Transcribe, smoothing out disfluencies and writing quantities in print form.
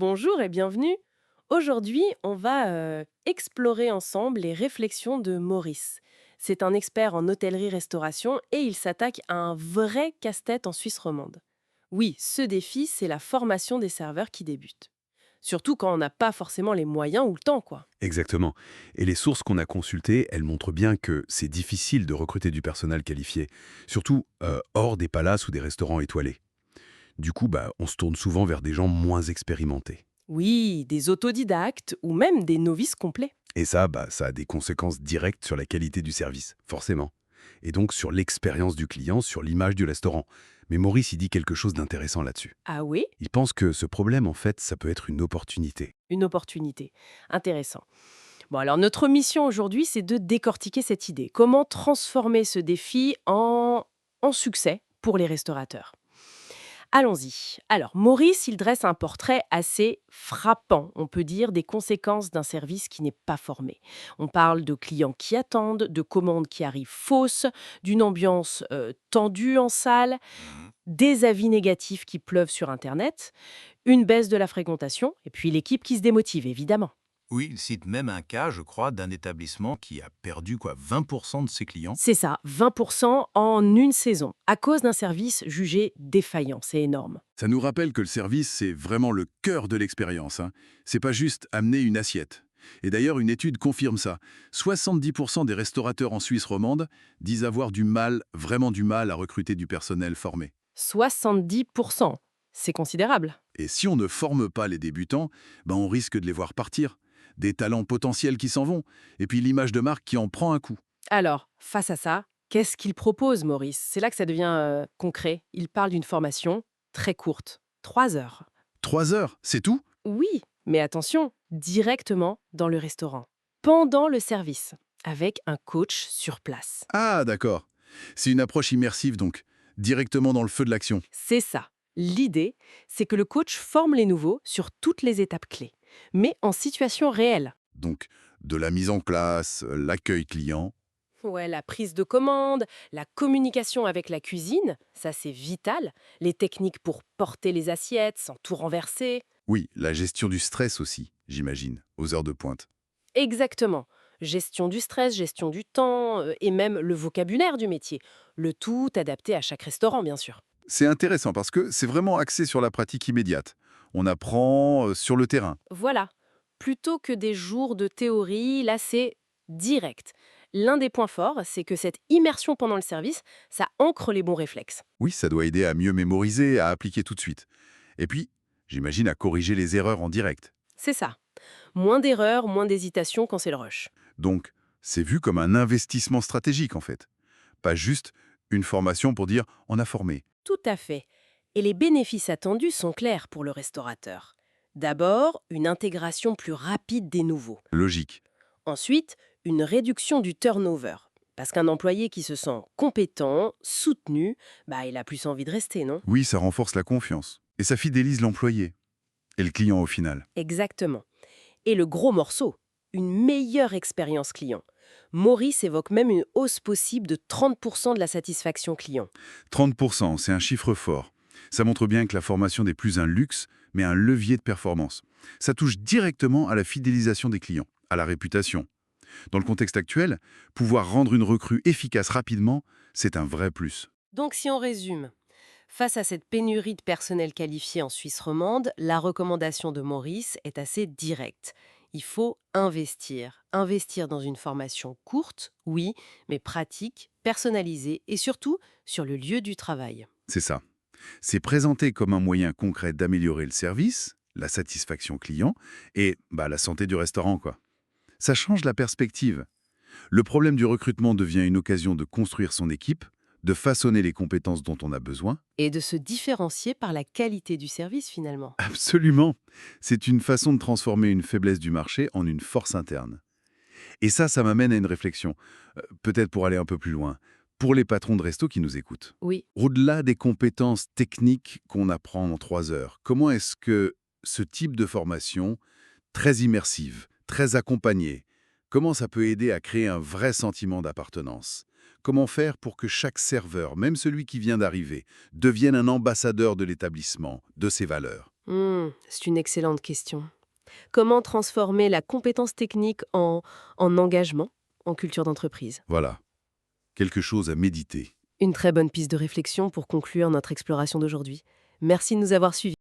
Bonjour et bienvenue. Aujourd'hui, on va explorer ensemble les réflexions de Maurice. C'est un expert en hôtellerie-restauration et il s'attaque à un vrai casse-tête en Suisse romande. Oui, ce défi, c'est la formation des serveurs qui débutent. Surtout quand on n'a pas forcément les moyens ou le temps, quoi. Exactement. Et les sources qu'on a consultées, elles montrent bien que c'est difficile de recruter du personnel qualifié, surtout hors des palaces ou des restaurants étoilés. Du coup, on se tourne souvent vers des gens moins expérimentés. Oui, des autodidactes ou même des novices complets. Et ça, ça a des conséquences directes sur la qualité du service, forcément. Et donc sur l'expérience du client, sur l'image du restaurant. Mais Maurice, il dit quelque chose d'intéressant là-dessus. Ah oui, Il pense que ce problème, en fait, ça peut être une opportunité. une opportunité. Intéressant. Bon, alors notre mission aujourd'hui, c'est de décortiquer cette idée. Comment transformer ce défi en succès pour les restaurateurs. Allons-y. Alors, Maurice, il dresse un portrait assez frappant, on peut dire, des conséquences d'un service qui n'est pas formé. On parle de clients qui attendent, de commandes qui arrivent fausses, d'une ambiance tendue en salle, Mhm. des avis négatifs qui pleuvent sur Internet, une baisse de la fréquentation, et puis l'équipe qui se démotive, évidemment. Oui, il cite même un cas, je crois, d'un établissement qui a perdu 20% de ses clients. C'est ça, 20% en une saison, à cause d'un service jugé défaillant. C'est énorme. Ça nous rappelle que le service, c'est vraiment le cœur de l'expérience, hein. C'est pas juste amener une assiette. Et d'ailleurs, une étude confirme ça. 70% des restaurateurs en Suisse romande disent avoir du mal, vraiment du mal à recruter du personnel formé. 70%. C'est considérable. Et si on ne forme pas les débutants, on risque de les voir partir. Des talents potentiels qui s'en vont. Et puis l'image de marque qui en prend un coup. Alors, face à ça, qu'est-ce qu'il propose, Maurice? C'est là que ça devient concret. Il parle d'une formation très courte, 3 heures. 3 heures, c'est tout? Oui, mais attention, directement dans le restaurant, pendant le service, avec un coach sur place. Ah, d'accord. C'est une approche immersive donc, directement dans le feu de l'action. C'est ça. L'idée, c'est que le coach forme les nouveaux sur toutes les étapes clés, mais en situation réelle. Donc, de la mise en place, l'accueil client. Ouais, la prise de commande, la communication avec la cuisine, ça c'est vital. Les techniques pour porter les assiettes sans tout renverser. Oui, la gestion du stress aussi, j'imagine, aux heures de pointe. Exactement. Gestion du stress, gestion du temps et même le vocabulaire du métier. Le tout adapté à chaque restaurant, bien sûr. C'est intéressant parce que c'est vraiment axé sur la pratique immédiate. On apprend sur le terrain. Voilà. Plutôt que des jours de théorie, là c'est direct. L'un des points forts, c'est que cette immersion pendant le service, ça ancre les bons réflexes. Oui, ça doit aider à mieux mémoriser, à appliquer tout de suite. Et puis, j'imagine à corriger les erreurs en direct. C'est ça. Moins d'erreurs, moins d'hésitation quand c'est le rush. Donc, c'est vu comme un investissement stratégique en fait. Pas juste une formation pour dire on a formé. Tout à fait. Et les bénéfices attendus sont clairs pour le restaurateur. D'abord, une intégration plus rapide des nouveaux. Logique. Ensuite, une réduction du turnover. Parce qu'un employé qui se sent compétent, soutenu, il a plus envie de rester, non? Oui, ça renforce la confiance. Et ça fidélise l'employé. Et le client au final. Exactement. Et le gros morceau, une meilleure expérience client. Maurice évoque même une hausse possible de 30% de la satisfaction client. 30%, c'est un chiffre fort. Ça montre bien que la formation n'est plus un luxe, mais un levier de performance. Ça touche directement à la fidélisation des clients, à la réputation. Dans le contexte actuel, pouvoir rendre une recrue efficace rapidement, c'est un vrai plus. Donc si on résume, face à cette pénurie de personnel qualifié en Suisse romande, la recommandation de Maurice est assez directe. Il faut investir. Investir dans une formation courte, oui, mais pratique, personnalisée et surtout sur le lieu du travail. C'est ça. C'est présenté comme un moyen concret d'améliorer le service, la satisfaction client et la santé du restaurant, quoi. Ça change la perspective. Le problème du recrutement devient une occasion de construire son équipe, de façonner les compétences dont on a besoin. Et de se différencier par la qualité du service finalement. Absolument. C'est une façon de transformer une faiblesse du marché en une force interne. Et ça m'amène à une réflexion, peut-être pour aller un peu plus loin, pour les patrons de resto qui nous écoutent. Oui, Au-delà des compétences techniques qu'on apprend en 3 heures, comment est-ce que ce type de formation, très immersive, très accompagnée, comment ça peut aider à créer un vrai sentiment d'appartenance? Comment faire pour que chaque serveur, même celui qui vient d'arriver, devienne un ambassadeur de l'établissement, de ses valeurs? C'est une excellente question. Comment transformer la compétence technique en engagement, en culture d'entreprise? Voilà, quelque chose à méditer. Une très bonne piste de réflexion pour conclure notre exploration d'aujourd'hui. Merci de nous avoir suivis.